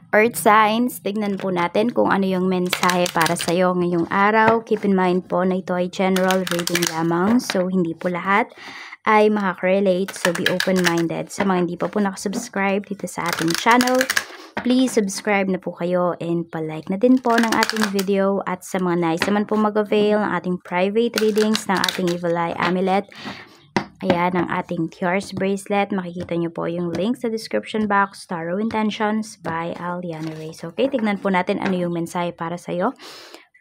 Earth signs, tignan po natin kung ano yung mensahe para sa'yo ngayong araw. Keep in mind po na ito ay general reading lamang. So, hindi po lahat ay makaka-relate. So, be open-minded. Sa mga hindi pa po nakasubscribe dito sa ating channel, please subscribe na po kayo and palike na din po ng ating video. At sa mga nais naman po mag-avail ng ating private readings ng ating Evil Eye Amulet, ayan, ang ating Tiars Bracelet. Makikita nyo po yung link sa description box. Tarot Intentions by Aliana Reyes. Okay, tignan po natin ano yung mensahe para sa'yo.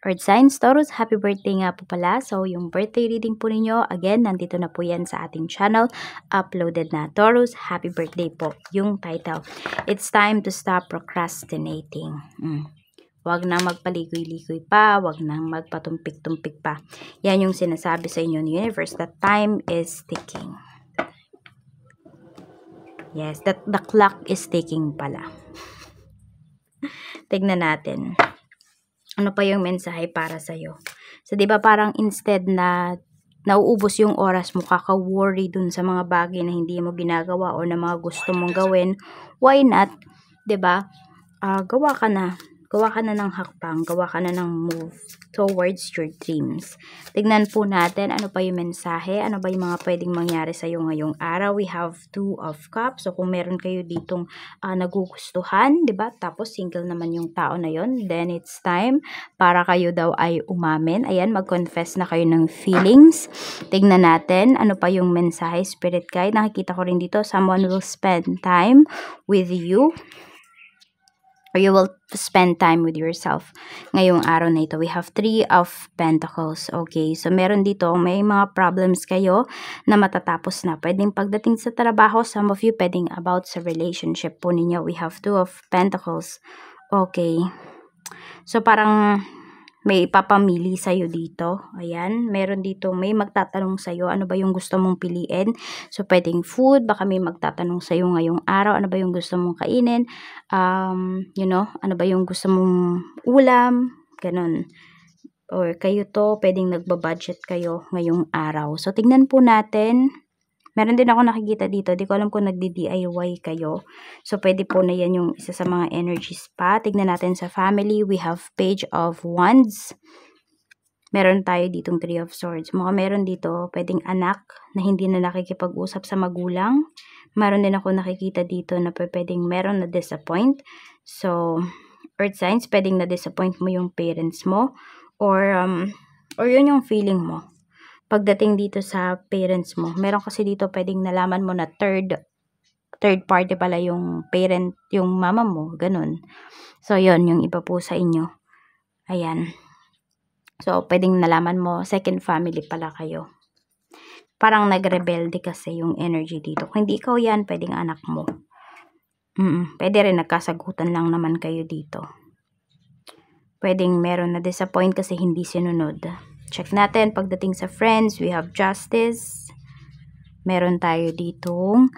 Earth signs, Taurus, happy birthday nga po pala. So, yung birthday reading po ninyo, again, nandito na po yan sa ating channel. Uploaded na. Taurus, happy birthday po. Yung title, It's time to stop procrastinating. Huwag na magpaligoy-ligoy pa, huwag na magpatumpik-tumpik pa. Yan yung sinasabi sa inyo ng universe, that time is ticking. Yes, that the clock is ticking pala. Tignan natin. Ano pa yung mensahe para sa'yo? So, di ba parang instead na nauubos yung oras mo, kaka-worry dun sa mga bagay na hindi mo ginagawa o na mga gusto mong gawin, why not, di ba? Gawa ka na. Gawa ka na ng hakbang, gawa ka na ng move towards your dreams. Tignan po natin ano pa yung mensahe, ano ba yung mga pwedeng mangyari sa iyo ngayong araw. We have 2 of cups. So kung meron kayo ditong nagugustuhan, 'di ba? Tapos single naman yung tao na yon, then it's time para kayo daw ay umamin. Ayan, mag-confess na kayo ng feelings. Tignan natin ano pa yung mensahe, spirit guide. Nakikita ko rin dito, someone will spend time with you. Or you will spend time with yourself ngayong araw na ito. We have 3 of Pentacles. Okay, so meron dito, may mga problems kayo na matatapos na. Pwedeng pagdating sa trabaho, some of you pwedeng about sa relationship po ninyo. We have 2 of Pentacles. Okay, so parang may ipapamili sa'yo dito. Ayan, meron dito, may magtatanong sa'yo, ano ba yung gusto mong piliin? So, pwedeng food, baka may magtatanong sa'yo ngayong araw, ano ba yung gusto mong kainin? Ano ba yung gusto mong ulam? Ganon. Or kayo to, pwedeng nagbabudget kayo ngayong araw. So, tignan po natin. Meron din ako nakikita dito. Di ko alam kung nagdi-DIY kayo. So, pwede po na yan yung isa sa mga energies pa. Tignan natin sa family. We have Page of Wands. Meron tayo ditong 3 of Swords. Meron dito, pwedeng anak na hindi na nakikipag-usap sa magulang. Meron din ako nakikita dito na pwedeng meron na disappoint. So, Earth signs, pwedeng na-disappoint mo yung parents mo. Or yun yung feeling mo pagdating dito sa parents mo. Meron kasi dito pwedeng nalaman mo na third party pala yung parent, yung mama mo, ganun. So, yon yung iba po sa inyo. Ayan. So, pwedeng nalaman mo, second family pala kayo. Parang nagrebelde kasi yung energy dito. Kung hindi ikaw yan, pwedeng anak mo. Pwede rin nagkasagutan lang naman kayo dito. Pwedeng meron na disappoint kasi hindi sinunod. Check natin, pagdating sa friends, we have Justice. Meron tayo ditong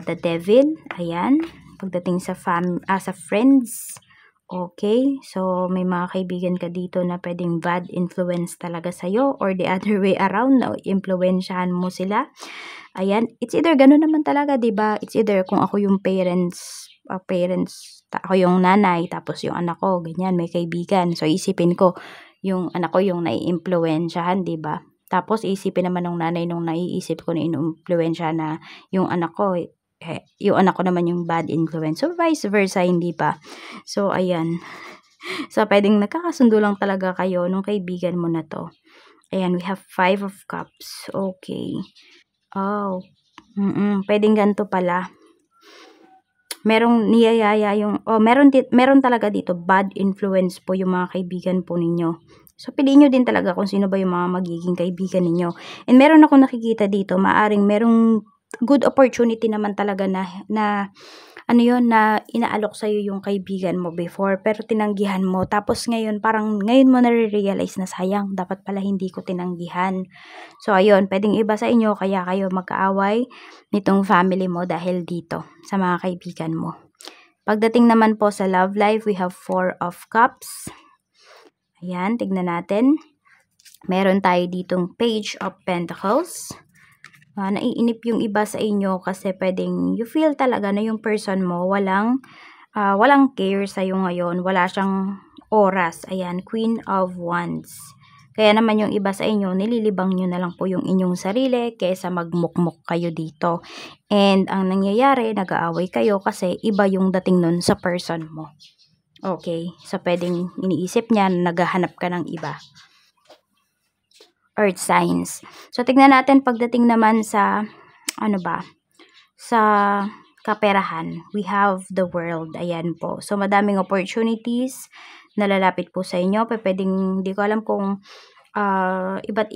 the Devil. Ayan. Pagdating sa friends, okay. So, may mga kaibigan ka dito na pwedeng bad influence talaga sa'yo or the other way around, na influensyahan mo sila. Ayan. It's either ganun naman talaga, diba? It's either kung ako yung parents, ako yung nanay, tapos yung anak ko, ganyan, may kaibigan. So, isipin ko, yung anak ko yung nai-impluwensyahan, diba? Tapos, isipin naman ng nanay nung naiisip ko na inu-impluwensya na yung anak ko naman yung bad influence. So, vice versa, hindi ba? So, ayan. So, pwedeng nagkakasundo lang talaga kayo nung kaibigan mo na to. Ayan, we have 5 of Cups. Okay. Oh. Pwedeng ganito pala. Merong niyayaya yung, meron talaga dito, bad influence po yung mga kaibigan po ninyo. So, piliin nyo din talaga kung sino ba yung mga magiging kaibigan ninyo. And meron ako nakikita dito, maaring merong good opportunity naman talaga na inaalok sa'yo yung kaibigan mo before, pero tinanggihan mo. Tapos ngayon mo nare-realize na sayang, dapat pala hindi ko tinanggihan. So, ayun, pwedeng iba sa inyo, kaya kayo magkaaway nitong family mo dahil dito, sa mga kaibigan mo. Pagdating naman po sa love life, we have 4 of Cups. Ayan, tignan natin. Meron tayo ditong Page of Pentacles. Naiinip yung iba sa inyo kasi pwedeng you feel talaga na yung person mo walang walang care sa'yo ngayon, wala siyang oras. Ayan, Queen of Wands. Kaya naman yung iba sa inyo, nililibang nyo na lang po yung inyong sarili kaysa magmukmuk kayo dito. And ang nangyayari, nag-aaway kayo kasi iba yung dating nun sa person mo. Okay, so pwedeng iniisip niya, naghahanap ka ng iba. Earth signs. So tignan natin pagdating naman sa, sa kaperahan. We have the world. Ayan po. So madaming opportunities na lalapit po sa inyo. Pwedeng, hindi ko alam kung iba't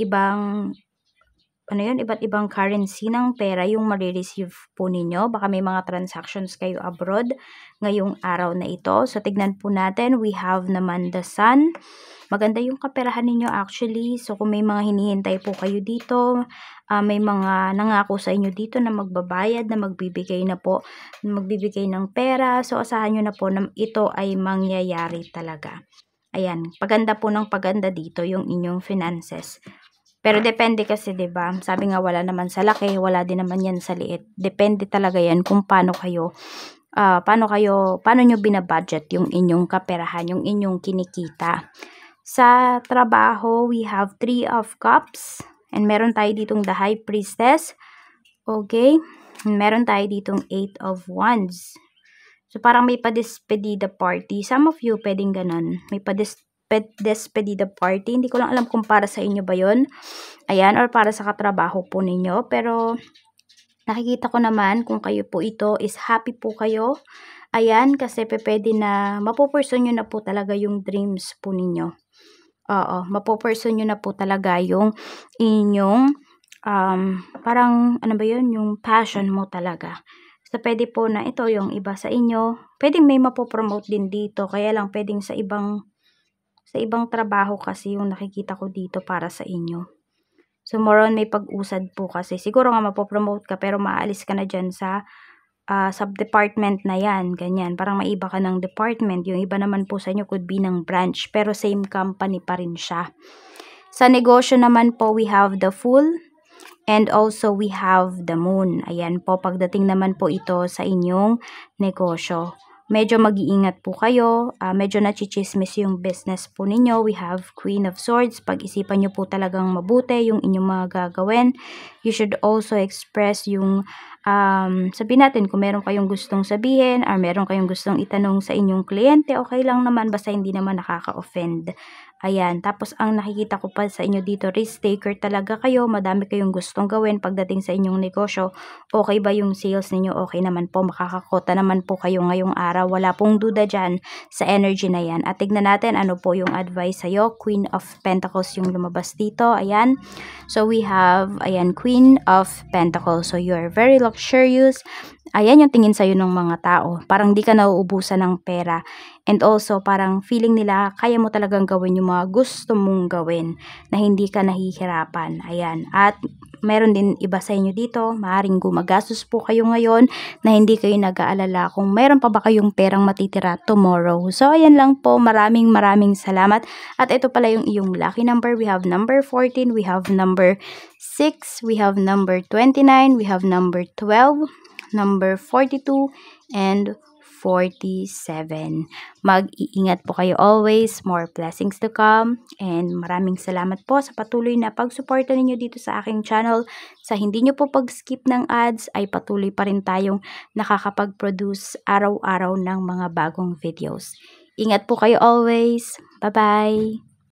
ibang currency ng pera yung marireceive po ninyo. Baka may mga transactions kayo abroad ngayong araw na ito. So, tignan po natin. We have naman the sun. Maganda yung kaperahan ninyo actually. So, kung may mga hinihintay po kayo dito, may mga nangako sa inyo dito na magbabayad, na magbibigay ng pera. So, asahan nyo na po na ito ay mangyayari talaga. Ayan, paganda po ng paganda dito yung inyong finances. Pero depende kasi, 'di ba? Sabi nga wala naman sa laki, wala din naman 'yan sa liit. Depende talaga 'yan kung paano nyo binabudget yung inyong kaperahan, yung inyong kinikita. Sa trabaho, we have 3 of Cups. And meron tayo ditong the High Priestess. Okay? And meron tayo ditong 8 of Wands. So, parang may pa-despedida party. Some of you, pwedeng ganun. May pa-despedida party. Hindi ko lang alam kung para sa inyo ba yun. Ayan, or para sa katrabaho po ninyo. Pero, nakikita ko naman kung kayo po ito is happy po kayo. Ayan, kasi pwede na mapuperson nyo na po talaga yung dreams po ninyo. Oo, mapuperson nyo na po talaga yung inyong, parang, yung passion mo talaga. So, pwede po na ito yung iba sa inyo. Pwedeng may mapopromote din dito. Kaya lang, pwedeng sa ibang trabaho kasi yung nakikita ko dito para sa inyo. So, more on may pag-usad po kasi. Siguro nga mapopromote ka pero maalis ka na dyan sa sub-department na yan. Ganyan. Parang maiba ka ng department. Yung iba naman po sa inyo could be ng branch. Pero same company pa rin siya. Sa negosyo naman po, we have the Fool. And also, we have the Moon. Ayan po, pagdating naman po ito sa inyong negosyo. Medyo mag-iingat po kayo. Medyo nachichismis yung business po ninyo. We have Queen of Swords. Pag-isipan nyo po talagang mabuti yung inyong mga gagawin. You should also express yung, sabihin natin kung meron kayong gustong sabihin or meron kayong gustong itanong sa inyong kliyente, okay lang naman basta hindi naman nakaka-offend. Ayan, tapos ang nakikita ko pa sa inyo dito, risk taker talaga kayo, madami kayong gustong gawin pagdating sa inyong negosyo. Okay ba yung sales ninyo? Okay naman po, makakakota naman po kayo ngayong araw. Wala pong duda dyan sa energy na yan. At tignan natin ano po yung advice sa'yo. Queen of Pentacles yung lumabas dito. Ayan. So we have, ayan, Queen of Pentacles. So you're very luxurious. Ayan yung tingin sa'yo ng mga tao. Parang di ka nauubusan ng pera. And also, parang feeling nila, kaya mo talagang gawin yung mga gusto mong gawin na hindi ka nahihirapan. Ayan. At meron din iba sa inyo dito, maaaring gumagastos po kayo ngayon na hindi kayo nag-aalala kung meron pa ba kayong perang matitira tomorrow. So, ayan lang po. Maraming salamat. At ito pala yung iyong lucky number. We have number 14, we have number 6, we have number 29, we have number 12, number 42, and 47. Mag-iingat po kayo always. More blessings to come. And maraming salamat po sa patuloy na pagsuporta ninyo dito sa aking channel. Sa hindi nyo po pag-skip ng ads, ay patuloy pa rin tayong nakakapag-produce araw-araw ng mga bagong videos. Ingat po kayo always. Bye-bye!